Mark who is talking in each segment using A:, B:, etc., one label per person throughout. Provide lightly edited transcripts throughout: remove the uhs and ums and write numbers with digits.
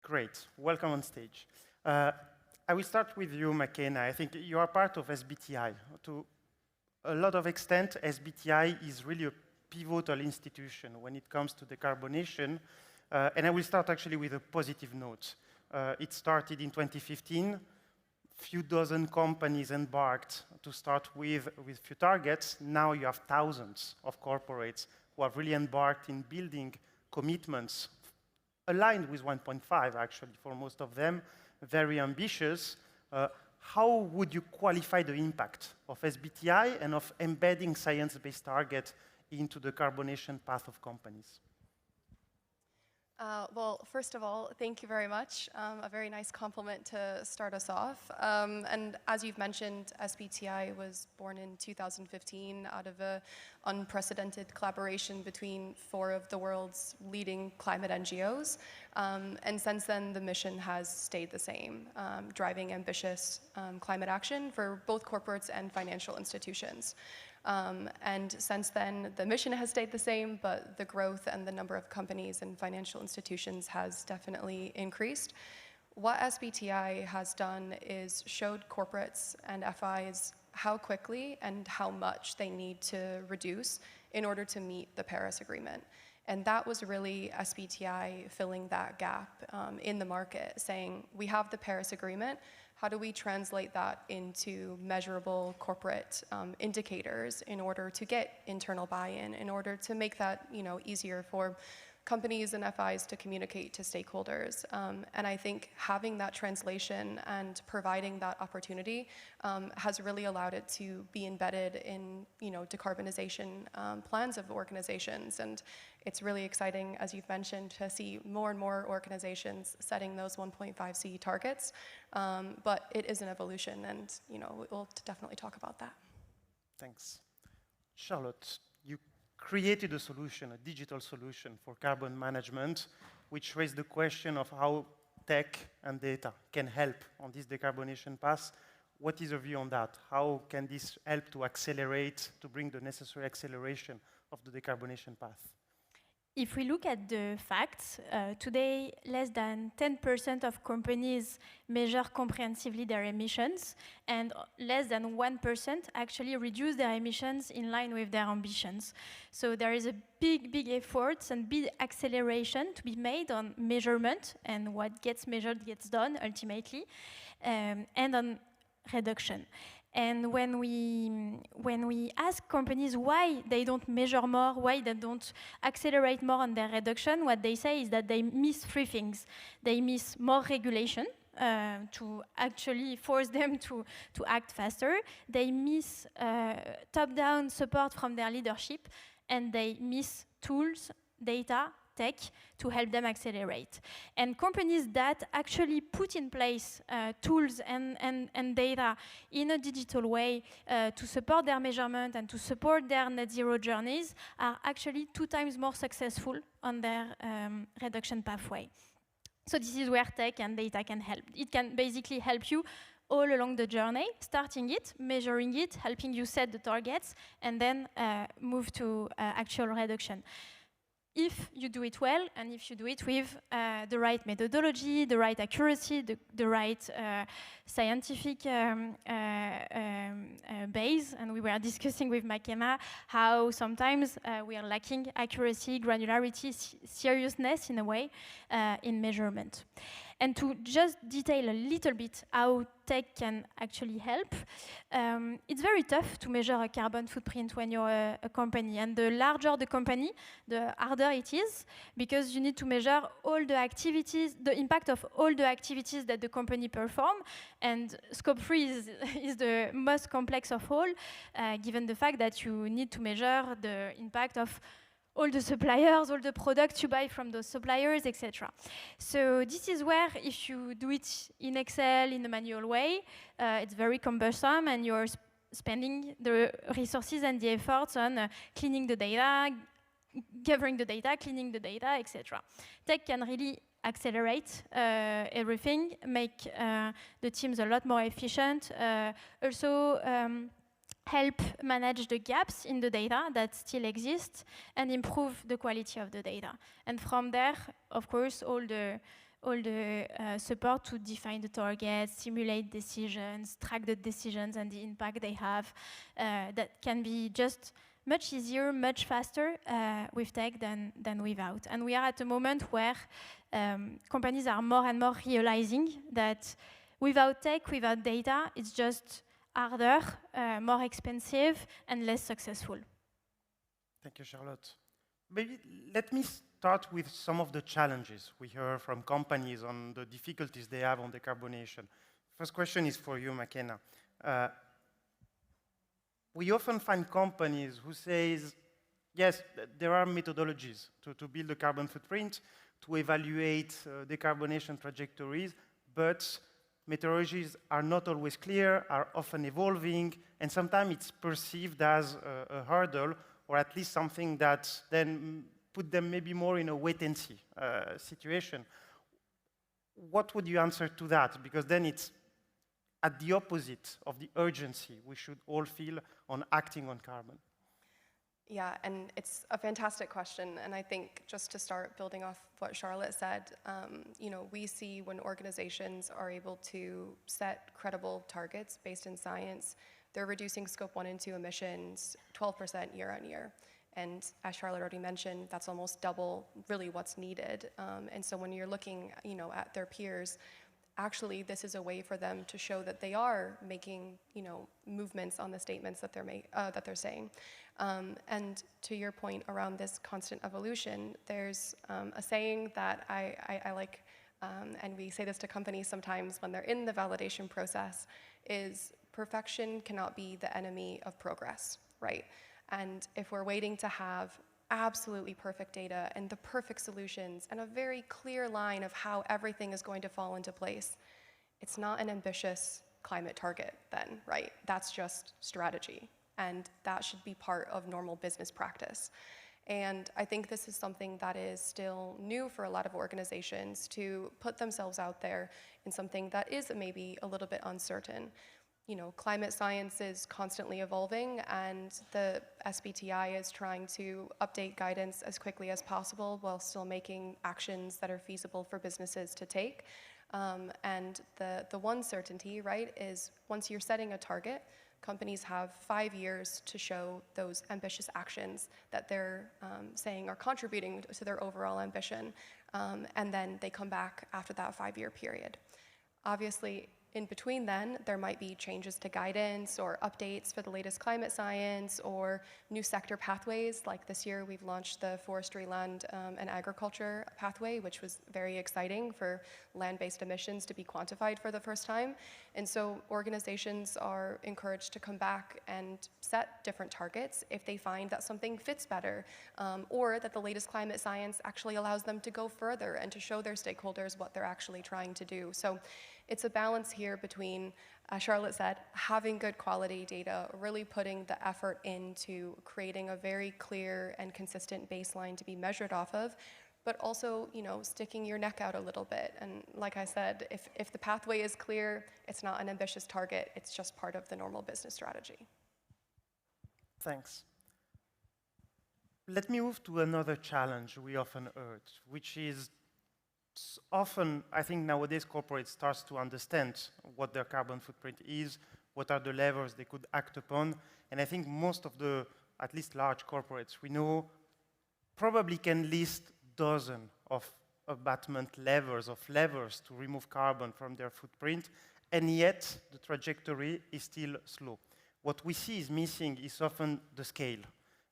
A: Great. Welcome on stage. I will start with you, McKenna. I think you are part of SBTi. To a lot of extent, SBTi is really a pivotal institution when it comes to decarbonation. And I will start actually with a positive note. It started in 2015. Few dozen companies embarked to start with few targets. Now you have thousands of corporates who have really embarked in building commitments aligned with 1.5, actually, for most of them, very ambitious. How would you qualify the impact of SBTi and of embedding science-based targets into the carbonation path of companies?
B: Well, first of all, thank you very much. A very nice compliment to start us off. And as you've mentioned, SBTi was born in 2015 out of an unprecedented collaboration between 4 of the world's leading climate NGOs. And since then, the mission has stayed the same, driving ambitious climate action for both corporates and financial institutions. And since then, the mission has stayed the same, but the growth and the number of companies and financial institutions has definitely increased. What SBTi has done is showed corporates and FIs how quickly and how much they need to reduce in order to meet the Paris Agreement. And that was really SBTi filling that gap in the market, saying, we have the Paris Agreement. How do we translate that into measurable corporate indicators in order to get internal buy-in, in order to make that easier for companies and FIs to communicate to stakeholders? And I think having that translation and providing that opportunity has really allowed it to be embedded in decarbonization plans of organizations. And it's really exciting, as you've mentioned, to see more and more organizations setting those 1.5C targets. But it is an evolution, and we'll definitely talk about that.
A: Thanks. Charlotte, you created a solution, a digital solution for carbon management, which raised the question of how tech and data can help on this decarbonation path. What is your view on that? How can this help to accelerate, to bring the necessary acceleration of the decarbonation path?
C: If we look at the facts, today less than 10% of companies measure comprehensively their emissions, and less than 1% actually reduce their emissions in line with their ambitions. So there is a big effort and big acceleration to be made on measurement, and what gets measured gets done ultimately, and on reduction. And when we ask companies why they don't measure more, why they don't accelerate more on their reduction, what they say is that they miss 3 things. They miss more regulation to actually force them to act faster. They miss top-down support from their leadership, and they miss tools, data, tech to help them accelerate. And companies that actually put in place tools and data in a digital way to support their measurement and to support their net zero journeys are actually 2 times more successful on their reduction pathway. So this is where tech and data can help. It can basically help you all along the journey, starting it, measuring it, helping you set the targets, and then move to actual reduction. If you do it well, and if you do it with the right methodology, the right accuracy, the right scientific base, and we were discussing with McKenna how sometimes we are lacking accuracy, granularity, seriousness in a way in measurement. And to just detail a little bit how tech can actually help, it's very tough to measure a carbon footprint when you're a company. And the larger the company, the harder it is, because you need to measure all the activities, the impact of all the activities that the company perform. And scope 3 is the most complex of all, given the fact that you need to measure the impact of all the suppliers, all the products you buy from those suppliers, etc. So this is where, if you do it in Excel in a manual way, it's very cumbersome, and you're spending the resources and the efforts on cleaning the data, gathering the data, cleaning the data, etc. Tech can really accelerate everything, make the teams a lot more efficient, also help manage the gaps in the data that still exist, and improve the quality of the data. And from there, of course, all the all the support to define the targets, simulate decisions, track the decisions and the impact they have. That can be just much easier, much faster with tech than without. And we are at a moment where companies are more and more realizing that without tech, without data, it's just harder, more expensive, and less successful.
A: Thank you, Charlotte. Maybe let me start with some of the challenges we hear from companies on the difficulties they have on decarbonation. First question is for you, McKenna. We often find companies who say, yes, there are methodologies to build a carbon footprint, to evaluate decarbonation trajectories, but methodologies are not always clear, are often evolving, and sometimes it's perceived as a hurdle, or at least something that then put them maybe more in a wait-and-see situation. What would you answer to that? Because then it's at the opposite of the urgency we should all feel on acting on carbon.
B: Yeah, and it's a fantastic question. And I think just to start building off what Charlotte said, we see when organizations are able to set credible targets based in science, they're reducing scope 1 and 2 emissions 12% year on year. And as Charlotte already mentioned, that's almost double really what's needed. And so when you're looking, at their peers, actually this is a way for them to show that they are making, movements on the statements that they're saying. And to your point around this constant evolution, there's a saying that I like, and we say this to companies sometimes when they're in the validation process, is perfection cannot be the enemy of progress, right? And if we're waiting to have absolutely perfect data and the perfect solutions and a very clear line of how everything is going to fall into place, it's not an ambitious climate target then, right? That's just strategy. And that should be part of normal business practice. And I think this is something that is still new for a lot of organizations to put themselves out there in something that is maybe a little bit uncertain. Climate science is constantly evolving, and the SBTi is trying to update guidance as quickly as possible while still making actions that are feasible for businesses to take. And the one certainty, right, is once you're setting a target, companies have 5 years to show those ambitious actions that they're saying are contributing to their overall ambition, and then they come back after that 5-year period. Obviously, in between then, there might be changes to guidance or updates for the latest climate science or new sector pathways. Like this year, we've launched the forestry, land, and agriculture pathway, which was very exciting for land-based emissions to be quantified for the first time. And so organizations are encouraged to come back and set different targets if they find that something fits better, or that the latest climate science actually allows them to go further and to show their stakeholders what they're actually trying to do. So it's a balance here between, as Charlotte said, having good quality data, really putting the effort into creating a very clear and consistent baseline to be measured off of, but also, sticking your neck out a little bit. And like I said, if the pathway is clear, it's not an ambitious target, it's just part of the normal business strategy.
A: Thanks. Let me move to another challenge we often heard, which is often, I think nowadays corporates start to understand what their carbon footprint is, what are the levers they could act upon, and I think most of the, at least large corporates we know, probably can list dozens of abatement levers to remove carbon from their footprint, and yet the trajectory is still slow. What we see is missing is often the scale,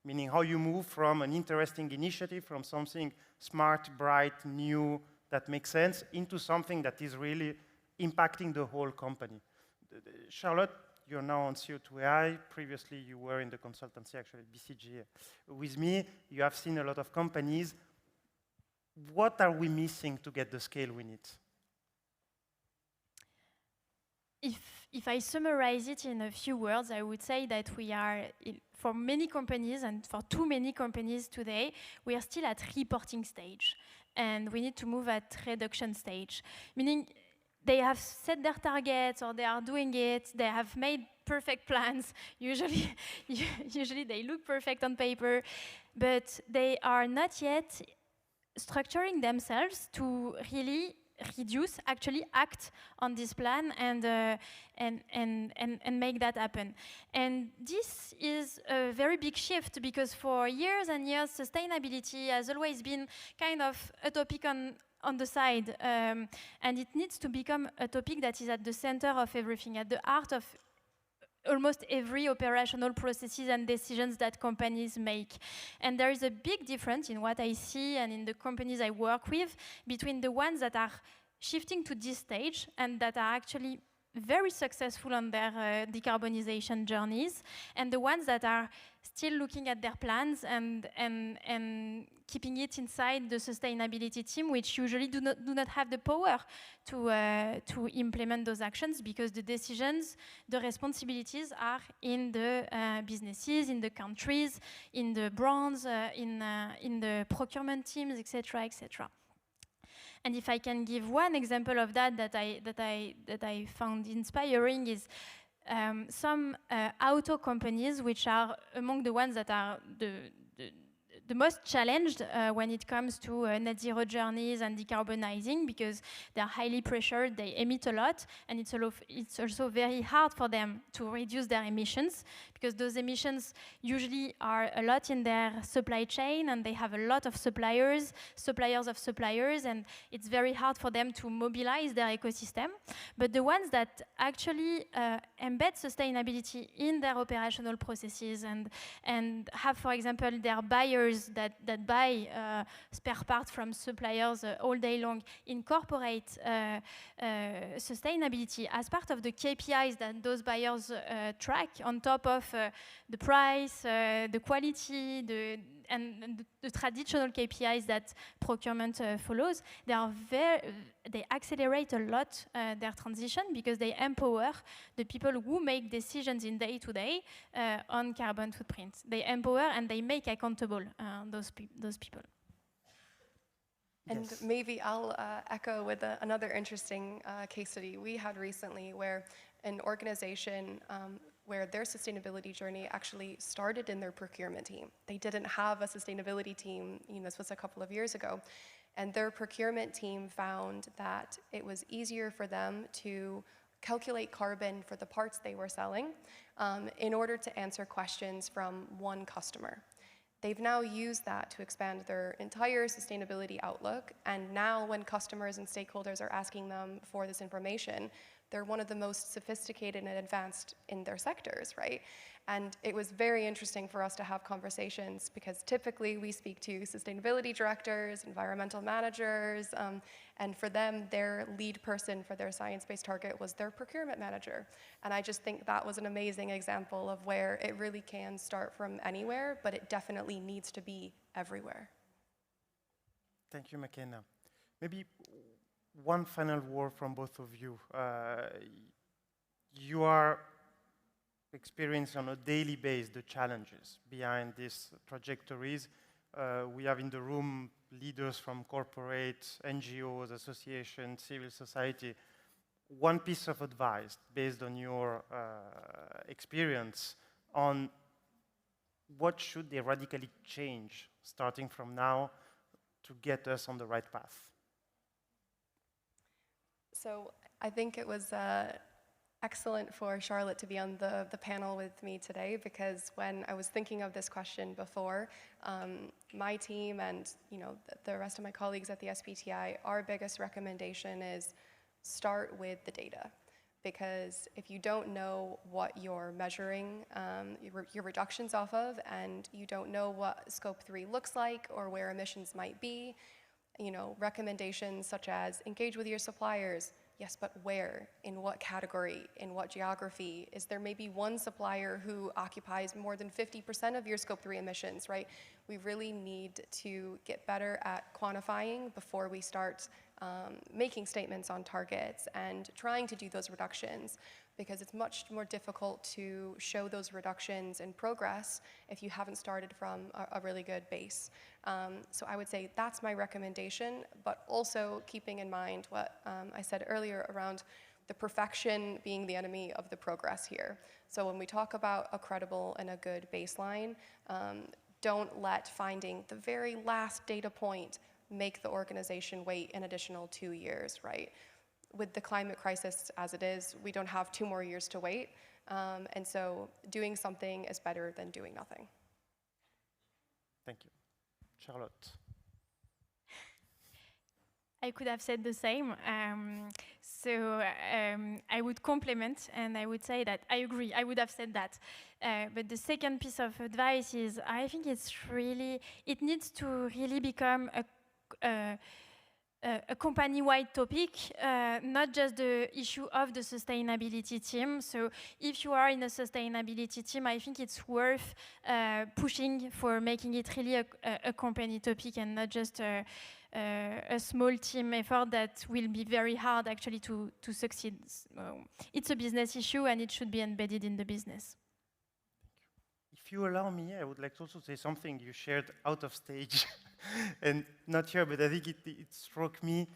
A: meaning how you move from an interesting initiative, from something smart, bright, new, that makes sense, into something that is really impacting the whole company. Charlotte, you're now on CO2AI. Previously, you were in the consultancy, actually, at BCG. With me, you have seen a lot of companies. What are we missing to get the scale we need?
C: If I summarize it in a few words, I would say that we are, for many companies, and for too many companies today, we are still at reporting stage. And we need to move at reduction stage, meaning they have set their targets or they are doing it, they have made perfect plans. Usually they look perfect on paper, but they are not yet structuring themselves to really reduce, actually act on this plan and make that happen. And this is a very big shift because for years and years, sustainability has always been kind of a topic on the side, and it needs to become a topic that is at the center of everything, at the heart of almost every operational processes and decisions that companies make. And there is a big difference in what I see and in the companies I work with between the ones that are shifting to this stage and that are actually very successful on their decarbonization journeys, and the ones that are still looking at their plans and keeping it inside the sustainability team, which usually do not have the power to implement those actions because the decisions, the responsibilities are in the businesses, in the countries, in the brands, in the procurement teams, etc., etc. And if I can give one example of that I found inspiring is some auto companies, which are among the ones that are the most challenged when it comes to net zero journeys and decarbonizing, because they're highly pressured, they emit a lot, and it's also very hard for them to reduce their emissions, because those emissions usually are a lot in their supply chain, and they have a lot of suppliers of suppliers, and it's very hard for them to mobilize their ecosystem. But the ones that actually embed sustainability in their operational processes and have, for example, their buyers that buy spare parts from suppliers all day long incorporate sustainability as part of the KPIs that those buyers track on top of the price, the quality, and the traditional KPIs that procurement follows. They accelerate a lot their transition because they empower the people who make decisions in day-to-day on carbon footprint. They empower and they make accountable those people.
B: And
A: Yes.
B: maybe I'll echo with another interesting case study we had recently, where an organization where their sustainability journey actually started in their procurement team. They didn't have a sustainability team, this was a couple of years ago, and their procurement team found that it was easier for them to calculate carbon for the parts they were selling in order to answer questions from one customer. They've now used that to expand their entire sustainability outlook, and now when customers and stakeholders are asking them for this information, they're one of the most sophisticated and advanced in their sectors, right? And it was very interesting for us to have conversations because typically we speak to sustainability directors, environmental managers, and for them, their lead person for their science-based target was their procurement manager. And I just think that was an amazing example of where it really can start from anywhere, but it definitely needs to be everywhere.
A: Thank you, McKenna. Maybe one final word from both of you. You are experiencing on a daily basis the challenges behind these trajectories. We have in the room leaders from corporate, NGOs, associations, civil society. One piece of advice based on your experience on what should they radically change starting from now to get us on the right path?
B: So I think it was excellent for Charlotte to be on the panel with me today, because when I was thinking of this question before, my team and the rest of my colleagues at the SBTi, our biggest recommendation is start with the data. Because if you don't know what you're measuring your reductions off of, and you don't know what Scope 3 looks like or where emissions might be, recommendations such as engage with your suppliers. Yes, but where? In what category? In what geography? Is there maybe one supplier who occupies more than 50% of your Scope 3 emissions, right? We really need to get better at quantifying before we start making statements on targets and trying to do those reductions, because it's much more difficult to show those reductions in progress if you haven't started from a really good base. So I would say that's my recommendation, but also keeping in mind what I said earlier around the perfection being the enemy of the progress here. So when we talk about a credible and a good baseline, don't let finding the very last data point make the organization wait an additional 2 years, right? With the climate crisis as it is, we don't have 2 more years to wait. And so doing something is better than doing nothing.
A: Thank you. Charlotte.
C: I could have said the same. I would complement and I would say that I agree. I would have said that. But the second piece of advice is I think it needs to really become a company-wide topic, not just the issue of the sustainability team. So if you are in a sustainability team, I think it's worth pushing for making it really a company topic and not just a small team effort that will be very hard actually to succeed. So it's a business issue and it should be embedded in the business.
A: If you allow me, I would like to also say something you shared out of stage and not here, but I think it struck me,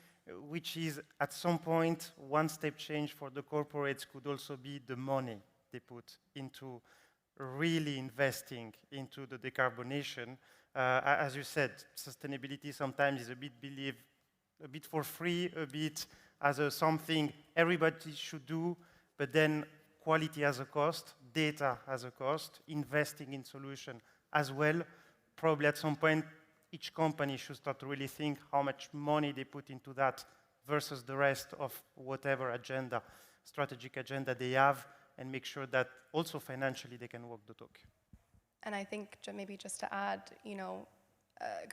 A: which is at some point, one step change for the corporates could also be the money they put into really investing into the decarbonation. As you said, sustainability sometimes is a bit for free, a bit as something everybody should do, but then quality has a cost, data has a cost, investing in solution as well. Probably at some point, each company should start to really think how much money they put into that versus the rest of whatever agenda, strategic agenda they have, and make sure that also financially they can walk the talk.
B: And I think maybe just to add,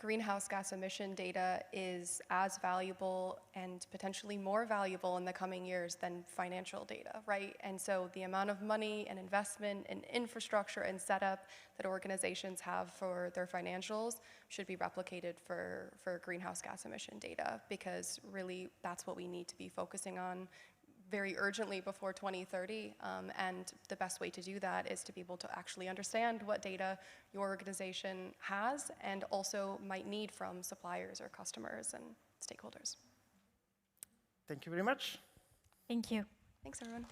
B: greenhouse gas emission data is as valuable and potentially more valuable in the coming years than financial data, right? And so the amount of money and investment and infrastructure and setup that organizations have for their financials should be replicated for greenhouse gas emission data, because really that's what we need to be focusing on very urgently before 2030, and the best way to do that is to be able to actually understand what data your organization has and also might need from suppliers or customers and stakeholders.
A: Thank you very much.
C: Thank you.
B: Thanks, everyone.